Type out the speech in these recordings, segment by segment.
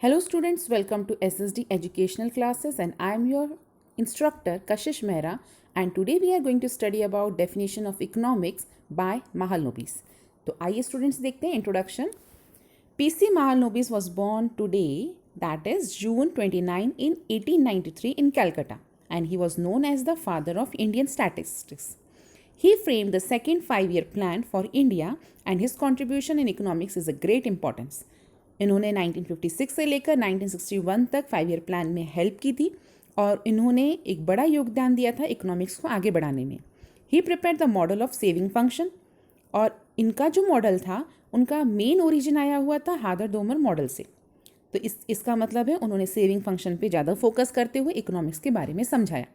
Hello students, welcome to SSD Educational Classes and I am your instructor Kashish Mehra and today we are going to study about definition of economics by Mahalanobis. तो आइए students देखते हैं introduction. PC Mahalanobis was born today, that is June 29 in 1893 in Calcutta, and he was known as the father of Indian statistics. He framed the second five-year plan for India and his contribution in economics is a great importance. इन्होंने 1956 से लेकर 1961 तक 5 year plan में help की थी और इन्होंने एक बड़ा योगदान दिया था इकोनॉमिक्स को आगे बढ़ाने में. He prepare the model of saving function और इनका जो मॉडल था उनका मेन ओरिजिन आया हुआ था हादर-दोमर मॉडल से. तो इसका मतलब है उन्होंने सेविंग फंक्शन पे ज़्यादा फोकस करते हुए इकोनॉमिक्स के बारे में समझाया.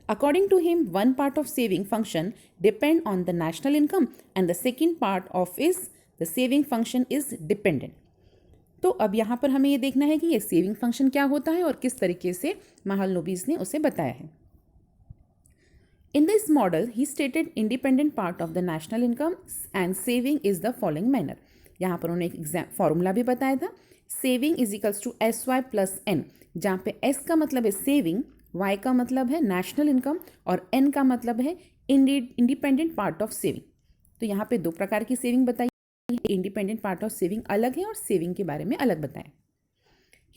According to him, one part of saving function depend on the national income and the second part of the saving function is dependent. तो अब यहाँ पर हमें ये देखना है कि ये सेविंग फंक्शन क्या होता है और किस तरीके से महालनोबिस ने उसे बताया है. In this model he stated independent part of the national income and saving is the following manner. यहाँ पर उन्होंने एक फॉर्मूला भी बताया था. Saving is equals to SY plus N, जहाँ पे S का मतलब है सेविंग, Y का मतलब है नेशनल इनकम और N का मतलब है इंडिपेंडेंट पार्ट ऑफ सेविंग. तो यहाँ पे दो प्रकार की सेविंग बताई. इंडिपेंडेंट पार्ट ऑफ सेविंग अलग है और सेविंग के बारे में अलग बताएं.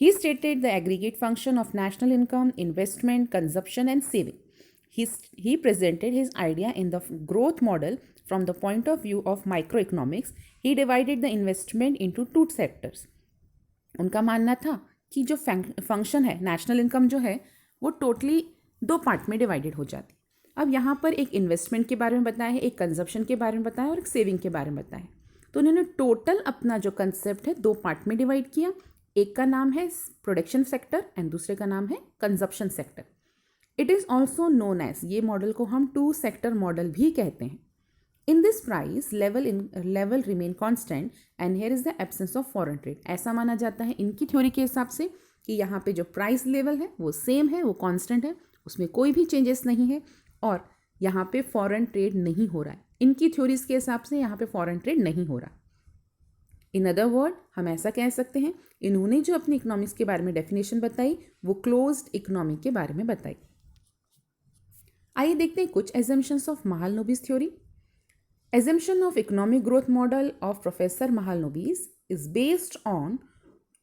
ही stated the aggregate function of national income, investment, consumption and saving. He presented his idea in the growth model from the point of view of microeconomics. He divided the investment into two sectors. उनका मानना था कि जो function है national income जो है वो totally दो पार्ट में डिवाइडेड हो जाती. अब यहाँ पर एक इन्वेस्टमेंट के बारे में बताया है, एक कंजप्शन के बारे में बताया और एक सेविंग के बारे में बताया. तो उन्होंने टोटल अपना जो कंसेप्ट है दो पार्ट में डिवाइड किया. एक का नाम है प्रोडक्शन सेक्टर एंड दूसरे का नाम है consumption sector. It is also known as, ये मॉडल को हम टू सेक्टर मॉडल भी कहते हैं. In this price level remain constant and here is the absence of foreign trade. ऐसा माना जाता है इनकी थ्योरी के हिसाब से कि यहाँ पे जो प्राइस लेवल है वो सेम है, वो कॉन्स्टेंट है, उसमें कोई भी चेंजेस नहीं है और यहाँ पे फॉरेन ट्रेड नहीं हो रहा है. इनकी थ्योरीज के हिसाब से यहाँ पे फॉरेन ट्रेड नहीं हो रहा. इन अदर वर्ड हम ऐसा कह सकते हैं इन्होंने जो अपनी इकोनॉमिक्स के बारे में डेफिनेशन बताई वो क्लोज्ड इकोनॉमी के बारे में बताई. आइए देखते हैं कुछ assumptions of Mahalanobis theory. Assumption of economic growth model of professor Mahalanobis is based on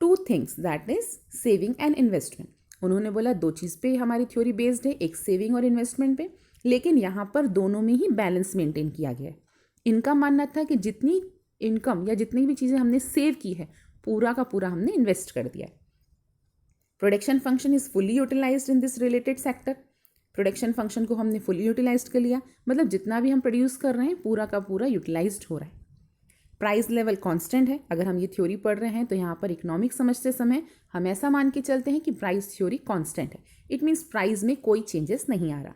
two things, that is saving and investment. उन्होंने बोला दो चीज़ पे हमारी थ्योरी बेस्ड है, एक सेविंग और इन्वेस्टमेंट पे, लेकिन यहाँ पर दोनों में ही बैलेंस मेंटेन किया गया है. इनका मानना था कि जितनी इनकम या जितनी भी चीज़ें हमने सेव की है पूरा का पूरा हमने इन्वेस्ट कर दिया है. Production function is fully utilized in this related sector. Production function को हमने फुली यूटिलाइज्ड कर लिया, मतलब जितना भी हम प्रोड्यूस कर रहे हैं पूरा का पूरा यूटिलाइज्ड हो रहा है. प्राइस लेवल कांस्टेंट है. अगर हम ये थ्योरी पढ़ रहे हैं तो यहाँ पर इकोनॉमिक्स समझते समय हम ऐसा मान के चलते हैं कि प्राइस थ्योरी कांस्टेंट है. इट मीन्स प्राइस में कोई चेंजेस नहीं आ रहा.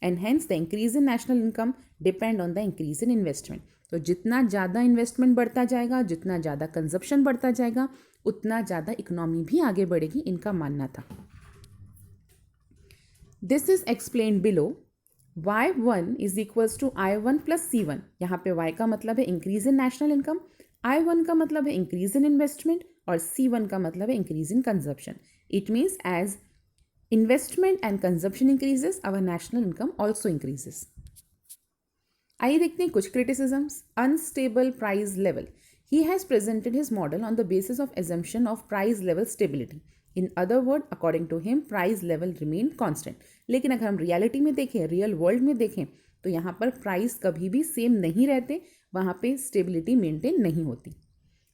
And hence the increase in national income depend on the increase in investment. तो जितना ज़्यादा इन्वेस्टमेंट बढ़ता जाएगा, जितना ज़्यादा कंजप्शन बढ़ता जाएगा, उतना ज़्यादा इकोनॉमी भी आगे बढ़ेगी, इनका मानना था. This is explained below. Y1 is equals to I1 plus C1. यहाँ पे Y का मतलब है इंक्रीज इन नेशनल इनकम, I1 का मतलब है इंक्रीज इन इन्वेस्टमेंट और C1 का मतलब है increase in consumption. It means as investment and consumption increases, our national income also increases. आइए देखते हैं कुछ criticisms. Unstable price level. He has presented his model on the basis of assumption of price level stability. In other words, according to him, price level remain constant. लेकिन अगर हम reality में देखें, real world में देखें, तो यहाँ पर price कभी भी same नहीं रहते, वहाँ पे stability maintain नहीं होती.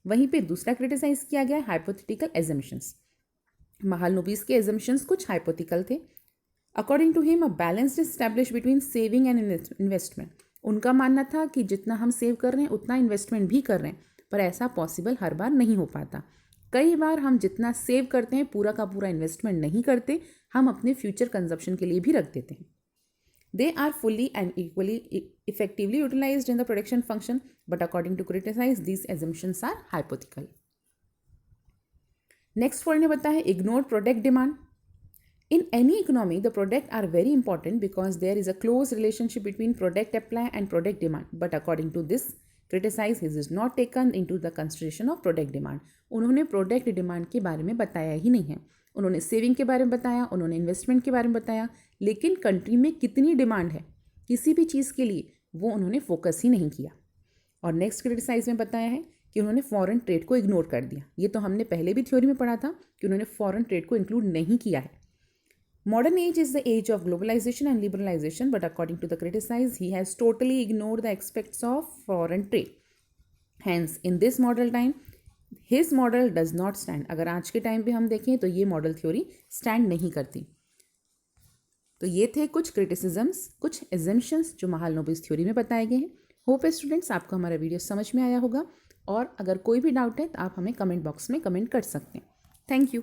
वहीं पे दूसरा criticize किया गया hypothetical assumptions. महालनोबिस के एजम्पशंस कुछ हाइपोथिकल थे. According to him a balance is establish between saving and investment. उनका मानना था कि जितना हम सेव कर रहे हैं उतना इन्वेस्टमेंट भी कर रहे हैं, पर ऐसा पॉसिबल हर बार नहीं हो पाता. कई बार हम जितना सेव करते हैं पूरा का पूरा इन्वेस्टमेंट नहीं करते, हम अपने फ्यूचर कंजप्शन के लिए भी रख देते हैं. They are fully and equally effectively utilized in the production function, but according to criticise these assumptions are hypothetical. Next point में बताया है ignore product demand. In any economy the product are very important because there is a close relationship between product supply and product demand, but according to this criticise his is not taken into the consideration of product demand. उन्होंने product demand के बारे में बताया ही नहीं है। उन्होंने saving के बारे में बताया, उन्होंने इन्वेस्टमेंट के बारे में बताया, लेकिन कंट्री में कितनी डिमांड है किसी भी चीज़ के लिए वो उन्होंने फोकस ही नहीं किया। और नेक्स्ट क्रिटिसाइज में बताया है कि उन्होंने फॉरेन ट्रेड को इग्नोर कर दिया। ये तो हमने पहले भी थ्योरी में पढ़ा था कि उन्होंने फॉरेन ट्रेड को इंक्लूड नहीं किया है। Modern age is the age of globalization and liberalization, but according to the criticize, he has totally ignored the aspects of foreign trade. Hence, in this model time, his model does not stand. अगर आज के time पे हम देखें तो ये model theory stand नहीं करती। तो ये थे कुछ क्रिटिसिजम्स, कुछ एजम्पशंस जो महालनोबिस थ्योरी में बताए गए हैं। होप है स्टूडेंट्स आपको हमारा वीडियो समझ में आया होगा, और अगर कोई भी डाउट है तो आप हमें कमेंट बॉक्स में कमेंट कर सकते हैं। Thank you.